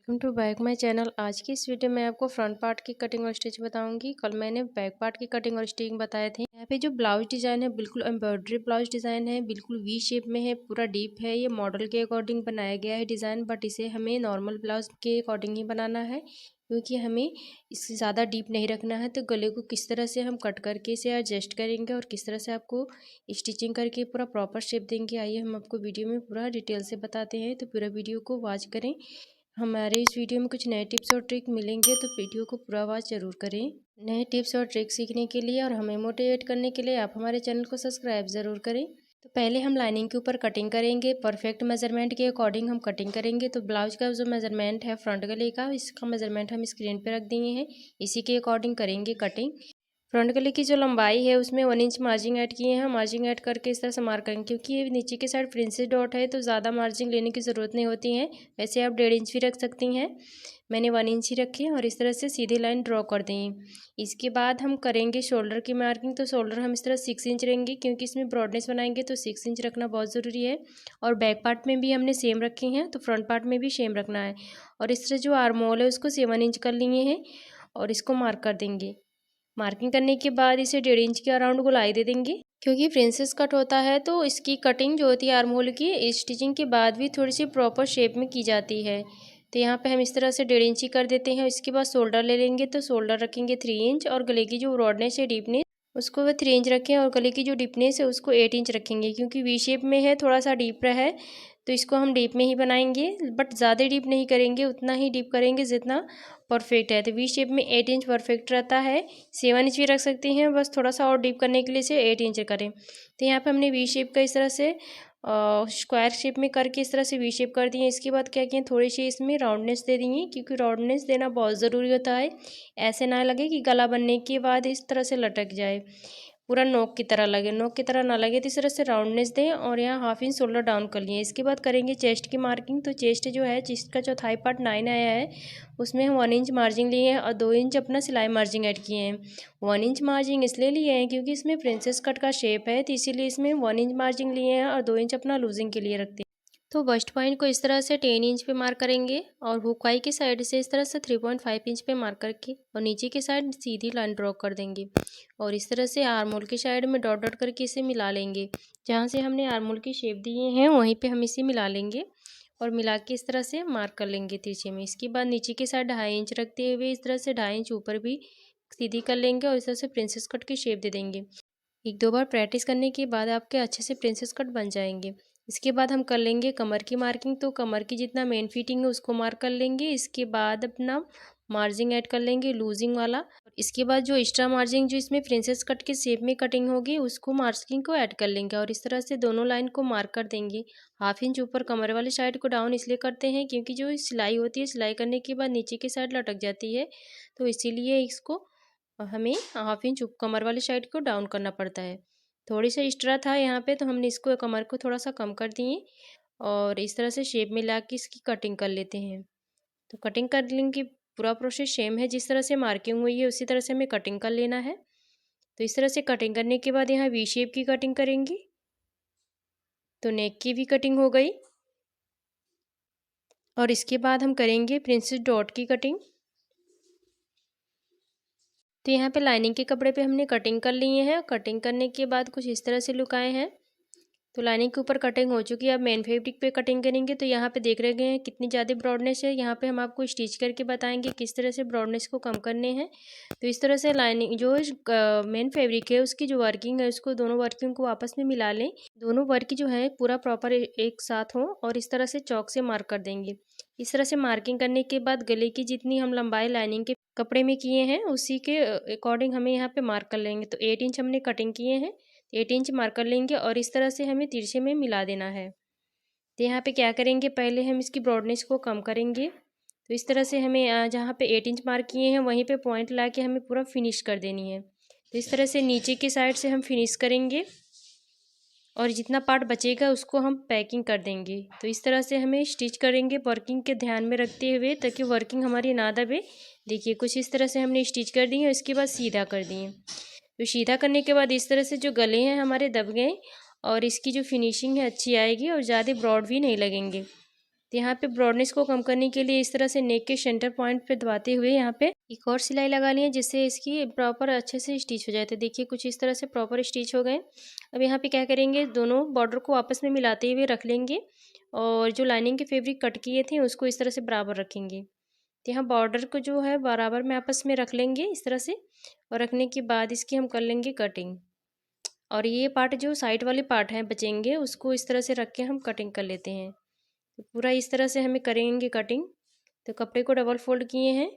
Welcome to back my channel. आज की इस वीडियो में आपको फ्रंट पार्ट की कटिंग और स्टिच बताऊंगी। कल मैंने बैक पार्ट की कटिंग और स्टिचिंग बताए थे। यहाँ पे जो ब्लाउज डिजाइन है बिल्कुल एम्ब्रॉयडरी ब्लाउज डिजाइन है, बिल्कुल वी शेप में है, पूरा डीप है। ये मॉडल के अकॉर्डिंग बनाया गया है डिजाइन, बट इसे हमें नॉर्मल ब्लाउज के अकॉर्डिंग ही बनाना है क्योंकि हमें इससे ज़्यादा डीप नहीं रखना है। तो गले को किस तरह से हम कट करके इसे एडजस्ट करेंगे और किस तरह से आपको स्टिचिंग करके पूरा प्रॉपर शेप देंगे, आइए हम आपको वीडियो में पूरा डिटेल से बताते हैं। तो पूरा वीडियो को वॉच करें। हमारे इस वीडियो में कुछ नए टिप्स और ट्रिक मिलेंगे, तो वीडियो को पूरा वॉच जरूर करें। नए टिप्स और ट्रिक सीखने के लिए और हमें मोटिवेट करने के लिए आप हमारे चैनल को सब्सक्राइब ज़रूर करें। तो पहले हम लाइनिंग के ऊपर कटिंग करेंगे। परफेक्ट मेजरमेंट के अकॉर्डिंग हम कटिंग करेंगे। तो ब्लाउज का जो मेजरमेंट है फ्रंट गले का, इसका मेजरमेंट हम स्क्रीन पर रख दिए हैं, इसी के अकॉर्डिंग करेंगे कटिंग। फ्रंट गले की जो लंबाई है उसमें 1 इंच मार्जिंग ऐड किए हैं। मार्जिंग ऐड करके इस तरह से मार्क करेंगे, क्योंकि ये नीचे के साइड प्रिंसेस डॉट है तो ज़्यादा मार्जिंग लेने की ज़रूरत नहीं होती है। वैसे आप 1.5 इंच भी रख सकती हैं, मैंने 1 इंच ही रखी और इस तरह से सीधी लाइन ड्रॉ कर दें। इसके बाद हम करेंगे शोल्डर की मार्किंग। तो शोल्डर हम इस तरह 6 इंच रहेंगे, क्योंकि इसमें ब्रॉडनेस बनाएंगे तो 6 इंच रखना बहुत ज़रूरी है। और बैक पार्ट में भी हमने सेम रखे हैं, तो फ्रंट पार्ट में भी सेम रखना है। और इस तरह जो आर्म होल है उसको 7 इंच कर लिए हैं और इसको मार्क कर देंगे। मार्किंग करने के बाद इसे 1.5 इंच के अराउंड गोलाई दे देंगे। क्योंकि प्रिंसेस कट होता है तो इसकी कटिंग जो होती है आर्म होल की, स्टिचिंग के बाद भी थोड़ी सी प्रॉपर शेप में की जाती है। तो यहाँ पे हम इस तरह से 1.5 इंच ही कर देते हैं। इसके बाद शोल्डर ले लेंगे, तो शोल्डर रखेंगे 3 इंच और गले की जो ब्रॉडनेस है डीपनेस उसको वह 3 इंच रखें और गले की जो डीपनेस है उसको 8 इंच रखेंगे, क्योंकि वी शेप में है थोड़ा सा डीप है तो इसको हम डीप में ही बनाएंगे, बट ज़्यादा डीप नहीं करेंगे, उतना ही डीप करेंगे जितना परफेक्ट है। तो वी शेप में 8 इंच परफेक्ट रहता है। 7 इंच भी रख सकती हैं, बस थोड़ा सा और डीप करने के लिए इसे 8 इंच करें। तो यहाँ पे हमने वी शेप का इस तरह से स्क्वायर शेप में करके इस तरह से वी शेप कर दिए। इसके बाद क्या किए, थोड़ी सी इसमें राउंडनेस दे दिए, क्योंकि राउंडनेस देना बहुत ज़रूरी होता है। ऐसे ना लगे कि गला बनने के बाद इस तरह से लटक जाए, पूरा नोक की तरह लगे, नोक की तरह ना लगे, तो इस तरह से राउंडनेस दें। और यहाँ 1/2 इंच शोल्डर डाउन कर लिए। इसके बाद करेंगे चेस्ट की मार्किंग। तो चेस्ट जो है, चेस्ट का चौथाई पार्ट 9 आया है, उसमें हम 1 इंच मार्जिंग लिए हैं और 2 इंच अपना सिलाई मार्जिंग ऐड किए हैं। 1 इंच मार्जिंग इसलिए लिए हैं क्योंकि इसमें प्रिंसेस कट का शेप है, तो इसीलिए इसमें 1 इंच मार्जिंग लिए हैं और 2 इंच अपना लूजिंग के लिए रखते हैं। तो बस्ट पॉइंट को इस तरह से 10 इंच पे मार्क करेंगे और हुकाई की साइड से इस तरह से 3.5 इंच पे मार्क करके और नीचे की साइड सीधी लाइन ड्रॉ कर देंगे। और इस तरह से आर्म होल की साइड में डॉट डॉट करके इसे मिला लेंगे। जहाँ से हमने आर्म होल की शेप दिए हैं वहीं पे हम इसे मिला लेंगे और मिला के इस तरह से मार्क कर लेंगे तिरछे में। इसके बाद नीचे की साइड 2.5 इंच रखते हुए इस तरह से 2.5 इंच ऊपर भी सीधी कर लेंगे और इस तरह से प्रिंसेस कट की शेप दे देंगे। 1-2 बार प्रैक्टिस करने के बाद आपके अच्छे से प्रिंसेस कट बन जाएंगे। इसके बाद हम कर लेंगे कमर की मार्किंग। तो कमर की जितना मेन फिटिंग है उसको मार्क कर लेंगे। इसके बाद अपना मार्जिंग ऐड कर लेंगे लूजिंग वाला। इसके बाद जो एक्स्ट्रा मार्जिंग जो इसमें प्रिंसेस कट के शेप में कटिंग होगी उसको मार्जिंग को ऐड कर लेंगे और इस तरह से दोनों लाइन को मार्क कर देंगे। 1/2 इंच ऊपर कमर वाली साइड को डाउन इसलिए करते हैं क्योंकि जो सिलाई होती है, सिलाई करने के बाद नीचे की साइड लटक जाती है, तो इसीलिए इसको हमें 1/2 इंच कमर वाली साइड को डाउन करना पड़ता है। थोड़ी सा एक्स्ट्रा था यहाँ पे, तो हमने इसको कमर को थोड़ा सा कम कर दिए और इस तरह से शेप में ला के इसकी कटिंग कर लेते हैं। तो कटिंग करने की पूरा प्रोसेस सेम है, जिस तरह से मार्किंग हुई है उसी तरह से हमें कटिंग कर लेना है। तो इस तरह से कटिंग करने के बाद यहाँ वी शेप की कटिंग करेंगे। तो नेक की भी कटिंग हो गई और इसके बाद हम करेंगे प्रिंसेस डॉट की कटिंग। तो यहाँ पे लाइनिंग के कपड़े पे हमने कटिंग कर लिए हैं। कटिंग करने के बाद कुछ इस तरह से लुक आए हैं। तो लाइनिंग के ऊपर कटिंग हो चुकी है, अब मेन फैब्रिक पे कटिंग करेंगे। तो यहाँ पे देख रहे हैं कितनी ज़्यादा ब्रॉडनेस है। यहाँ पे हम आपको स्टिच करके बताएंगे किस तरह से ब्रॉडनेस को कम करने हैं। तो इस तरह से लाइनिंग जो मेन फैब्रिक है उसकी जो वर्किंग है उसको दोनों वर्किंग को आपस में मिला लें। दोनों वर्क जो है पूरा प्रॉपर एक साथ हो और इस तरह से चौक से मार्क कर देंगे। इस तरह से मार्किंग करने के बाद गले की जितनी हम लंबाई लाइनिंग के कपड़े में किए हैं उसी के अकॉर्डिंग हमें यहाँ पे मार्क कर लेंगे। तो 8 इंच हमने कटिंग किए हैं, 8 इंच मार्क कर लेंगे और इस तरह से हमें तिरछे में मिला देना है। तो यहाँ पे क्या करेंगे, पहले हम इसकी ब्रॉडनेस को कम करेंगे। तो इस तरह से हमें जहाँ पे 8 इंच मार्क किए हैं वहीं पे पॉइंट ला के हमें पूरा फिनिश कर देनी है। तो इस तरह से नीचे की साइड से हम फिनिश करेंगे और जितना पार्ट बचेगा उसको हम पैकिंग कर देंगे। तो इस तरह से हमें स्टिच करेंगे वर्किंग के ध्यान में रखते हुए, ताकि वर्किंग हमारी ना दबे। देखिए कुछ इस तरह से हमने स्टिच कर दिए और इसके बाद सीधा कर दिए। तो सीधा करने के बाद इस तरह से जो गले हैं हमारे दब गए और इसकी जो फिनिशिंग है अच्छी आएगी और ज़्यादा ब्रॉड भी नहीं लगेंगे। तो यहाँ पे ब्रॉडनेस को कम करने के लिए इस तरह से नेक के सेंटर पॉइंट पे दबाते हुए यहाँ पे एक और सिलाई लगानी है, जिससे इसकी प्रॉपर अच्छे से स्टिच हो जाए। तो देखिए कुछ इस तरह से प्रॉपर स्टिच हो गए। अब यहाँ पे क्या करेंगे, दोनों बॉर्डर को आपस में मिलाते हुए रख लेंगे और जो लाइनिंग के फैब्रिक कट किए थे उसको इस तरह से बराबर रखेंगे। तो यहाँ बॉर्डर को जो है बराबर में आपस में रख लेंगे इस तरह से, और रखने के बाद इसकी हम कर लेंगे कटिंग। और ये पार्ट जो साइड वाले पार्ट हैं बचेंगे, उसको इस तरह से रख के हम कटिंग कर लेते हैं। तो पूरा इस तरह से हमें करेंगे कटिंग। तो कपड़े को डबल फोल्ड किए हैं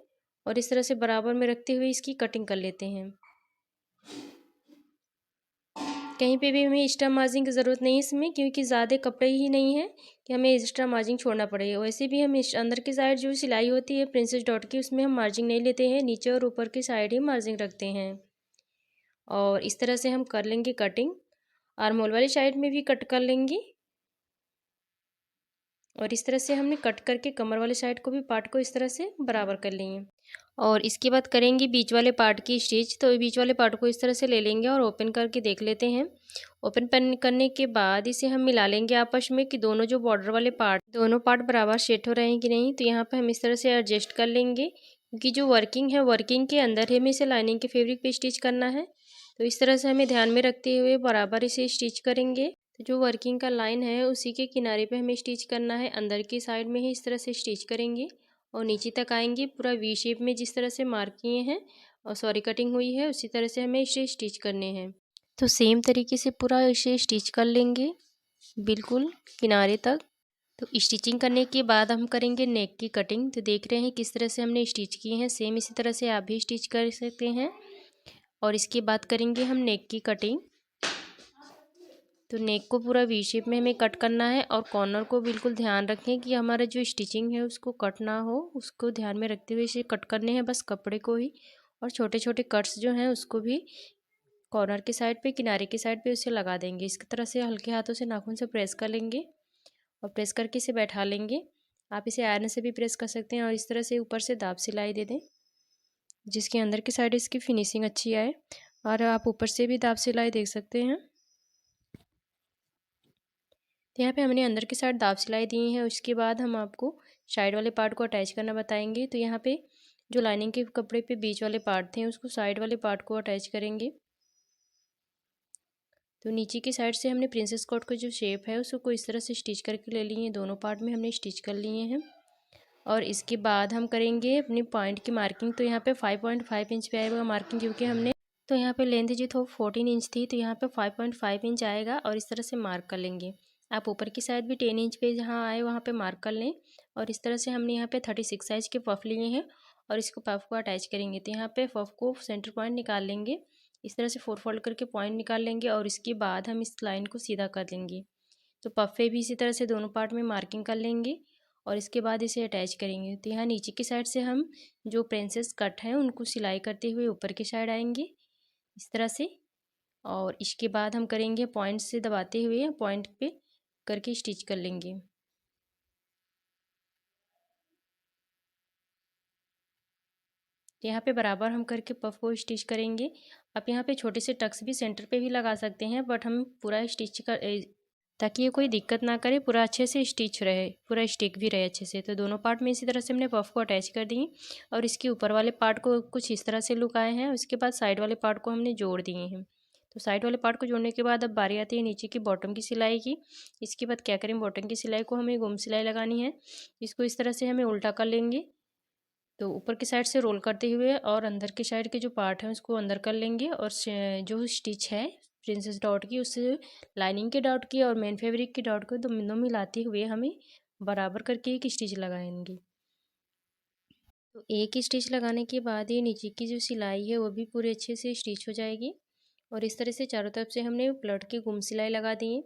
और इस तरह से बराबर में रखते हुए इसकी कटिंग कर लेते हैं। कहीं पे भी हमें एक्स्ट्रा मार्जिन की ज़रूरत नहीं है इसमें, क्योंकि ज़्यादा कपड़े ही नहीं है कि हमें एक्स्ट्रा मार्जिन छोड़ना पड़ेगा। वैसे भी हम इस अंदर की साइड जो सिलाई होती है प्रिंसेस डॉट की, उसमें हम मार्जिन नहीं लेते हैं, नीचे और ऊपर की साइड ही मार्जिन रखते हैं। और इस तरह से हम कर लेंगे कटिंग। आर्महोल वाली साइड में भी कट कर लेंगे और इस तरह से हमने कट करके कमर वाले साइड को भी पार्ट को इस तरह से बराबर कर लेंगे। और इसके बाद करेंगे बीच वाले पार्ट की स्टिच। तो बीच वाले पार्ट को इस तरह से ले लेंगे और ओपन करके देख लेते हैं। ओपन करने के बाद इसे हम मिला लेंगे आपस में कि दोनों जो बॉर्डर वाले पार्ट दोनों पार्ट बराबर सेट हो रहे हैं कि नहीं। तो यहाँ पर हम इस तरह से एडजस्ट कर लेंगे, क्योंकि जो वर्किंग है वर्किंग के अंदर हमें इसे लाइनिंग के फैब्रिक पे स्टिच करना है। तो इस तरह से हमें ध्यान में रखते हुए बराबर इसे स्टिच करेंगे। तो जो वर्किंग का लाइन है उसी के किनारे पे हमें स्टिच करना है, अंदर की साइड में ही इस तरह से स्टिच करेंगे और नीचे तक आएंगे पूरा वी शेप में, जिस तरह से मार्क किए हैं और सॉरी कटिंग हुई है उसी तरह से हमें इसे स्टिच करने हैं। तो सेम तरीके से पूरा इसे स्टिच कर लेंगे बिल्कुल किनारे तक। तो स्टिचिंग करने के बाद हम करेंगे नेक की कटिंग। तो देख रहे हैं किस तरह से हमने स्टिच किए हैं, सेम इसी तरह से आप भी स्टिच कर सकते हैं। और इसके बाद करेंगे हम नेक की कटिंग। तो नेक को पूरा वी शेप में हमें कट करना है और कॉर्नर को बिल्कुल ध्यान रखें कि हमारा जो स्टिचिंग है उसको कट ना हो, उसको ध्यान में रखते हुए इसे कट करने हैं बस कपड़े को ही। और छोटे छोटे कट्स जो हैं उसको भी कॉर्नर की साइड पे किनारे की साइड पे उसे लगा देंगे। इस तरह से हल्के हाथों से नाखून से प्रेस कर लेंगे और प्रेस करके इसे बैठा लेंगे। आप इसे आयरन से भी प्रेस कर सकते हैं और इस तरह से ऊपर से दाब सिलाई दे दें, जिसके अंदर की साइड इसकी फिनिशिंग अच्छी आए। और आप ऊपर से भी दाब सिलाई देख सकते हैं। तो यहाँ पे हमने अंदर की साइड दाब सिलाई दी है। उसके बाद हम आपको साइड वाले पार्ट को अटैच करना बताएंगे। तो यहाँ पे जो लाइनिंग के कपड़े पे बीच वाले पार्ट थे उसको साइड वाले पार्ट को अटैच करेंगे। तो नीचे की साइड से हमने प्रिंसेस कट का जो शेप है उसको इस तरह से स्टिच करके ले लिए, दोनों पार्ट में हमने स्टिच कर लिए हैं। और इसके बाद हम करेंगे अपनी पॉइंट की मार्किंग। तो यहाँ पे 5.5 इंच पे आएगा मार्किंग, क्योंकि हमने तो यहाँ पे लेंथ जो थी 14 इंच थी, तो यहाँ पे 5.5 इंच आएगा और इस तरह से मार्क कर लेंगे। आप ऊपर की साइड भी 10 इंच पे जहाँ आए वहाँ पे मार्क कर लें। और इस तरह से हमने यहाँ पे 36 साइज के पफ लिए हैं और इसको पफ को अटैच करेंगे। तो यहाँ पे पफ को सेंटर पॉइंट निकाल लेंगे, इस तरह से 4 फोल्ड करके पॉइंट निकाल लेंगे और इसके बाद हम इस लाइन को सीधा कर लेंगे। तो पफ़े भी इसी तरह से दोनों पार्ट में मार्किंग कर लेंगे और इसके बाद इसे अटैच करेंगे। तो यहाँ नीचे की साइड से हम जो प्रिंसेस कट हैं उनको सिलाई करते हुए ऊपर की साइड आएंगे इस तरह से। और इसके बाद हम करेंगे पॉइंट से दबाते हुए पॉइंट पे करके स्टिच कर लेंगे। तो यहाँ पे बराबर हम करके पफ को स्टिच करेंगे। आप यहाँ पे छोटे से टक्स भी सेंटर पे भी लगा सकते हैं, बट हम पूरा स्टिच कर ताकि ये कोई दिक्कत ना करे, पूरा अच्छे से स्टिच रहे, पूरा स्टिक भी रहे अच्छे से। तो दोनों पार्ट में इसी तरह से हमने पफ को अटैच कर दिए और इसके ऊपर वाले पार्ट को कुछ इस तरह से लुक आए हैं। उसके बाद साइड वाले पार्ट को हमने जोड़ दिए हैं। तो साइड वाले पार्ट को जोड़ने के बाद अब बारी आती है नीचे की बॉटम की सिलाई की। इसके बाद क्या करें, बॉटम की सिलाई को हमें गुम सिलाई लगानी है। इसको इस तरह से हमें उल्टा कर लेंगे। तो ऊपर की साइड से रोल करते हुए और अंदर की साइड के जो पार्ट है उसको अंदर कर लेंगे और जो स्टिच है प्रिंसेस डॉट की उससे लाइनिंग के डॉट की और मेन फैब्रिक की डॉट को दोनों मिलाते हुए हमें बराबर करके एक स्टिच लगाएंगे। तो एक स्टिच लगाने के बाद ये नीचे की जो सिलाई है वो भी पूरे अच्छे से स्टिच हो जाएगी। और इस तरह से चारों तरफ से हमने प्लट की गुम सिलाई लगा दी है।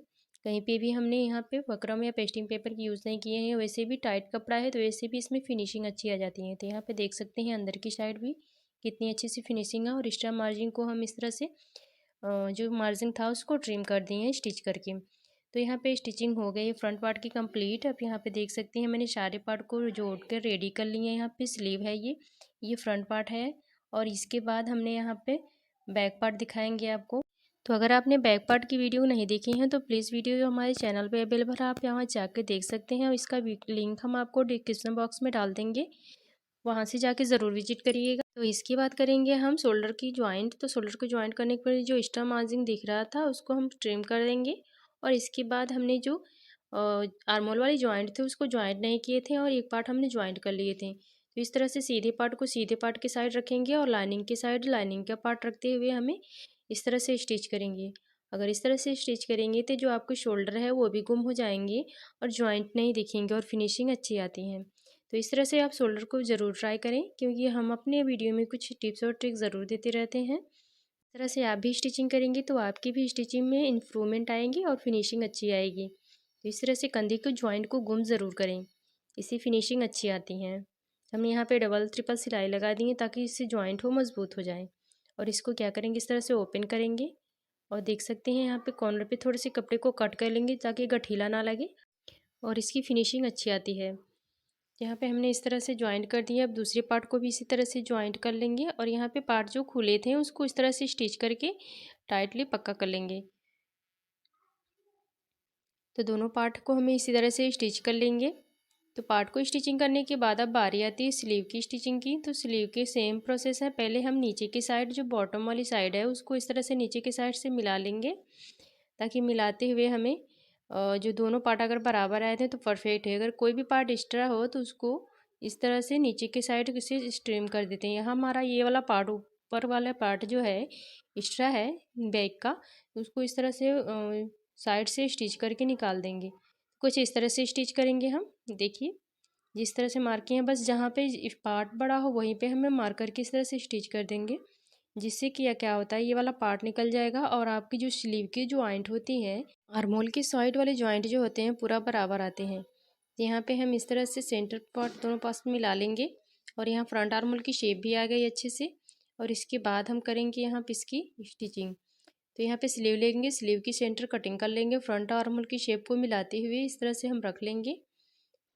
कहीं पे भी हमने यहाँ पे बकरम या पेस्टिंग पेपर की यूज़ नहीं किए हैं। वैसे भी टाइट कपड़ा है तो वैसे भी इसमें फिनिशिंग अच्छी आ जाती है। तो यहाँ पे देख सकते हैं अंदर की साइड भी कितनी अच्छी सी फिनिशिंग है। और एक्स्ट्रा मार्जिन को हम इस तरह से जो मार्जिन था उसको ट्रिम कर दिए हैं स्टिच करके। तो यहाँ पे स्टिचिंग हो गई है फ्रंट पार्ट की कंप्लीट। अब यहाँ पे देख सकते हैं मैंने सारे पार्ट को जोड़ कर रेडी कर लिए हैं। यहाँ पे स्लीव है, ये फ्रंट पार्ट है। और इसके बाद हमने यहाँ पे बैक पार्ट दिखाएंगे आपको। तो अगर आपने बैक पार्ट की वीडियो नहीं देखी है तो प्लीज़ वीडियो जो हमारे चैनल पे अवेलेबल है आप यहाँ जाकर देख सकते हैं और इसका लिंक हम आपको डिस्क्रिप्शन बॉक्स में डाल देंगे, वहाँ से जाके ज़रूर विजिट करिएगा। तो इसकी बात करेंगे हम शोल्डर की जॉइंट। तो शोल्डर को जॉइंट करने के बाद जो एक्स्ट्रा मार्जिन दिख रहा था उसको हम ट्रिम कर देंगे और इसके बाद हमने जो आर्मोल वाली जॉइंट थे उसको जॉइंट नहीं किए थे और एक पार्ट हमने जॉइंट कर लिए थे। तो इस तरह से सीधे पार्ट को सीधे पार्ट के साइड रखेंगे और लाइनिंग के साइड लाइनिंग का पार्ट रखते हुए हमें इस तरह से स्टिच करेंगे। अगर इस तरह से स्टिच करेंगे तो जो आपके शोल्डर है वो भी गुम हो जाएंगे और जॉइंट नहीं दिखेंगे और फिनिशिंग अच्छी आती है। तो इस तरह से आप शोल्डर को ज़रूर ट्राई करें क्योंकि हम अपने वीडियो में कुछ टिप्स और ट्रिक्स ज़रूर देते रहते हैं। इस तरह से आप भी स्टिचिंग करेंगे तो आपकी भी स्टिचिंग में इम्प्रूवमेंट आएगी और फिनिशिंग अच्छी आएगी। तो इस तरह से कंधे को जॉइंट को गुम ज़रूर करें, इससे फिनिशिंग अच्छी आती है। हमने यहाँ पे डबल ट्रिपल सिलाई लगा दी है ताकि इससे जॉइंट हो मज़बूत हो जाए। और इसको क्या करेंगे, इस तरह से ओपन करेंगे और देख सकते हैं यहाँ पे कॉर्नर पे थोड़े से कपड़े को कट कर लेंगे ताकि गठीला ना लगे और इसकी फिनिशिंग अच्छी आती है। यहाँ पे हमने इस तरह से जॉइंट कर दिया। अब दूसरे पार्ट को भी इसी तरह से जॉइंट कर लेंगे और यहाँ पे पार्ट जो खुले थे उसको इस तरह से स्टिच करके टाइटली पक्का कर लेंगे। तो दोनों पार्ट को हमें इसी तरह से स्टिच कर लेंगे। तो पार्ट को स्टिचिंग करने के बाद अब बारी आती है स्लीव की स्टिचिंग की। तो स्लीव के सेम प्रोसेस है, पहले हम नीचे की साइड जो बॉटम वाली साइड है उसको इस तरह से नीचे की साइड से मिला लेंगे ताकि मिलाते हुए हमें जो दोनों पार्ट अगर बराबर आए थे तो परफेक्ट है। अगर कोई भी पार्ट एक्स्ट्रा हो तो उसको इस तरह से नीचे के साइड से स्ट्रीम कर देते हैं। यहाँ हमारा ये वाला पार्ट, ऊपर वाला पार्ट जो है एक्स्ट्रा है बैक का, उसको इस तरह से साइड से स्टिच करके निकाल देंगे। कुछ इस तरह से स्टिच करेंगे हम। देखिए जिस तरह से मार्क किए हैं, बस जहाँ पे पार्ट बड़ा हो वहीं पे हमें मार्कर की इस तरह से स्टिच कर देंगे, जिससे कि क्या होता है ये वाला पार्ट निकल जाएगा और आपकी जो स्लीव की जॉइंट होती है, आर्मोल के साइड वाले जॉइंट जो होते हैं पूरा बराबर आते हैं। तो यहाँ पे हम इस तरह से सेंटर पार्ट दोनों पास में मिला लेंगे और यहाँ फ्रंट आर्मोल की शेप भी आ गई अच्छे से। और इसके बाद हम करेंगे यहाँ पे इसकी स्टिचिंग। तो यहाँ पे स्लीव लेंगे, स्लीव की सेंटर कटिंग कर लेंगे, फ्रंट आर्मोल की शेप को मिलाते हुए इस तरह से हम रख लेंगे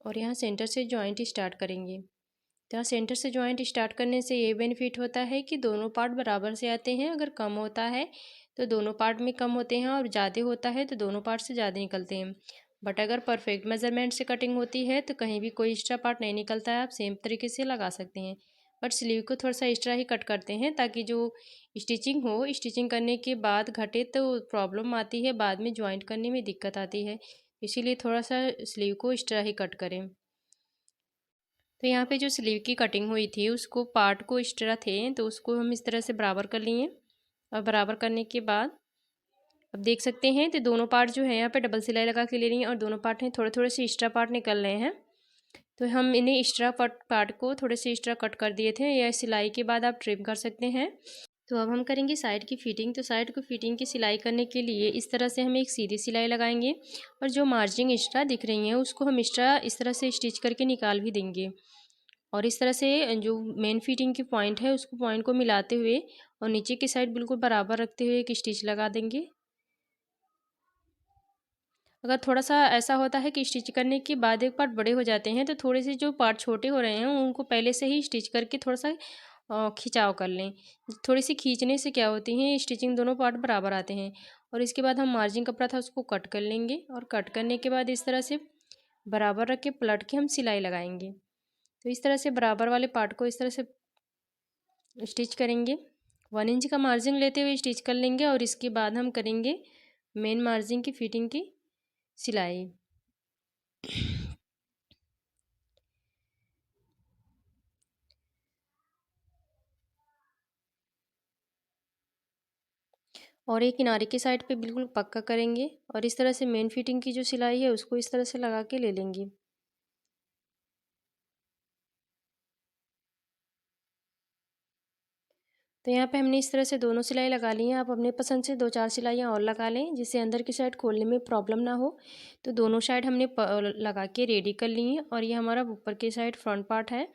और यहाँ सेंटर से जॉइंट स्टार्ट करेंगे। तो यहाँ सेंटर से जॉइंट स्टार्ट करने से ये बेनिफिट होता है कि दोनों पार्ट बराबर से आते हैं। अगर कम होता है तो दोनों पार्ट में कम होते हैं और ज़्यादा होता है तो दोनों पार्ट से ज़्यादा निकलते हैं। बट अगर परफेक्ट मेजरमेंट से कटिंग होती है तो कहीं भी कोई एक्स्ट्रा पार्ट नहीं निकलता है, आप सेम तरीके से लगा सकते हैं। बट स्लीव को थोड़ा सा एक्स्ट्रा ही कट करते हैं ताकि जो स्टिचिंग हो, स्टिचिंग करने के बाद घटे तो प्रॉब्लम आती है, बाद में जॉइंट करने में दिक्कत आती है, इसीलिए थोड़ा सा स्लीव को एक्स्ट्रा ही कट करें। तो यहाँ पे जो स्लीव की कटिंग हुई थी उसको पार्ट को एक्स्ट्रा थे तो उसको हम इस तरह से बराबर कर लिए और बराबर करने के बाद अब देख सकते हैं तो दोनों पार्ट जो है यहाँ पे डबल सिलाई लगा के ले रही हैं और दोनों पार्ट हैं थोड़े थोड़े से एक्स्ट्रा पार्ट निकल रहे हैं। तो हम इन्हें एक्स्ट्रा पार्ट को थोड़े से एक्स्ट्रा कट कर दिए थे, यह सिलाई के बाद आप ट्रिम कर सकते हैं। तो अब हम करेंगे साइड की फिटिंग। तो साइड को फिटिंग की सिलाई करने के लिए इस तरह से हम एक सीधी सिलाई लगाएंगे और जो मार्जिंग एक्स्ट्रा दिख रही हैं उसको हम एक्स्ट्रा इस तरह से स्टिच करके निकाल भी देंगे और इस तरह से जो मेन फिटिंग की पॉइंट है उसको पॉइंट को मिलाते हुए और नीचे की साइड बिल्कुल बराबर रखते हुए एक स्टिच लगा देंगे। अगर थोड़ा सा ऐसा होता है कि स्टिच करने के बाद एक पार्ट बड़े हो जाते हैं तो थोड़े से जो पार्ट छोटे हो रहे हैं उनको पहले से ही स्टिच करके थोड़ा सा खिंचाव कर लें। थोड़ी सी खींचने से क्या होती है स्टिचिंग दोनों पार्ट बराबर आते हैं। और इसके बाद हम मार्जिन कपड़ा था उसको कट कर लेंगे और कट करने के बाद इस तरह से बराबर रख के पलट के हम सिलाई लगाएंगे। तो इस तरह से बराबर वाले पार्ट को इस तरह से स्टिच करेंगे, 1 इंच का मार्जिन लेते हुए स्टिच कर लेंगे और इसके बाद हम करेंगे मेन मार्जिन की फिटिंग की सिलाई। और एक किनारे की साइड पे बिल्कुल पक्का करेंगे और इस तरह से मेन फिटिंग की जो सिलाई है उसको इस तरह से लगा के ले लेंगे। तो यहाँ पे हमने इस तरह से दोनों सिलाई लगा ली हैं। आप अपने पसंद से 2-4 सिलाइयाँ और लगा लें जिससे अंदर की साइड खोलने में प्रॉब्लम ना हो। तो दोनों साइड हमने लगा के रेडी कर ली हैं और ये हमारा ऊपर की साइड फ्रंट पार्ट है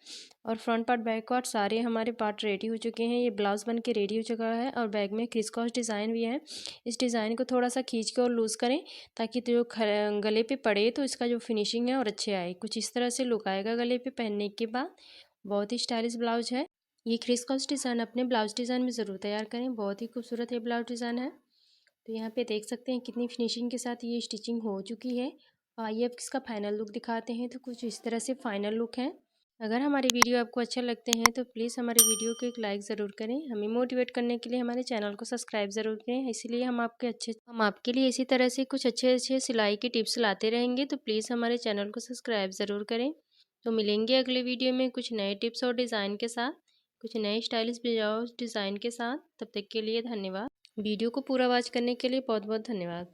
और फ्रंट पार्ट बैक पार्ट सारे हमारे पार्ट रेडी हो चुके हैं। ये ब्लाउज़ बन के रेडी हो चुका है और बैक में क्रिस क्रॉस डिज़ाइन भी है। इस डिज़ाइन को थोड़ा सा खींच के और लूज़ करें ताकि जो गले पे पड़े तो इसका जो फिनिशिंग है और अच्छे आए। कुछ इस तरह से लुक आएगा गले पे पहनने के बाद। बहुत ही स्टाइलिश ब्लाउज है। ये क्रिस क्रॉस डिज़ाइन अपने ब्लाउज डिज़ाइन में ज़रूर तैयार करें, बहुत ही खूबसूरत ये ब्लाउज डिज़ाइन है। तो यहाँ पे देख सकते हैं कितनी फिनिशिंग के साथ ये स्टिचिंग हो चुकी है। आइए अब इसका फाइनल लुक दिखाते हैं। तो कुछ इस तरह से फाइनल लुक है। अगर हमारे वीडियो आपको अच्छा लगते हैं तो प्लीज़ हमारे वीडियो को एक लाइक ज़रूर करें। हमें मोटिवेट करने के लिए हमारे चैनल को सब्सक्राइब ज़रूर करें। इसीलिए हम आपके लिए इसी तरह से कुछ अच्छे अच्छे सिलाई के टिप्स लाते रहेंगे। तो प्लीज़ हमारे चैनल को सब्सक्राइब ज़रूर करें। तो मिलेंगे अगले वीडियो में कुछ नए टिप्स और डिज़ाइन के साथ, कुछ नए स्टाइलिश ब्लाउज डिज़ाइन के साथ। तब तक के लिए धन्यवाद। वीडियो को पूरा वॉच करने के लिए बहुत बहुत धन्यवाद।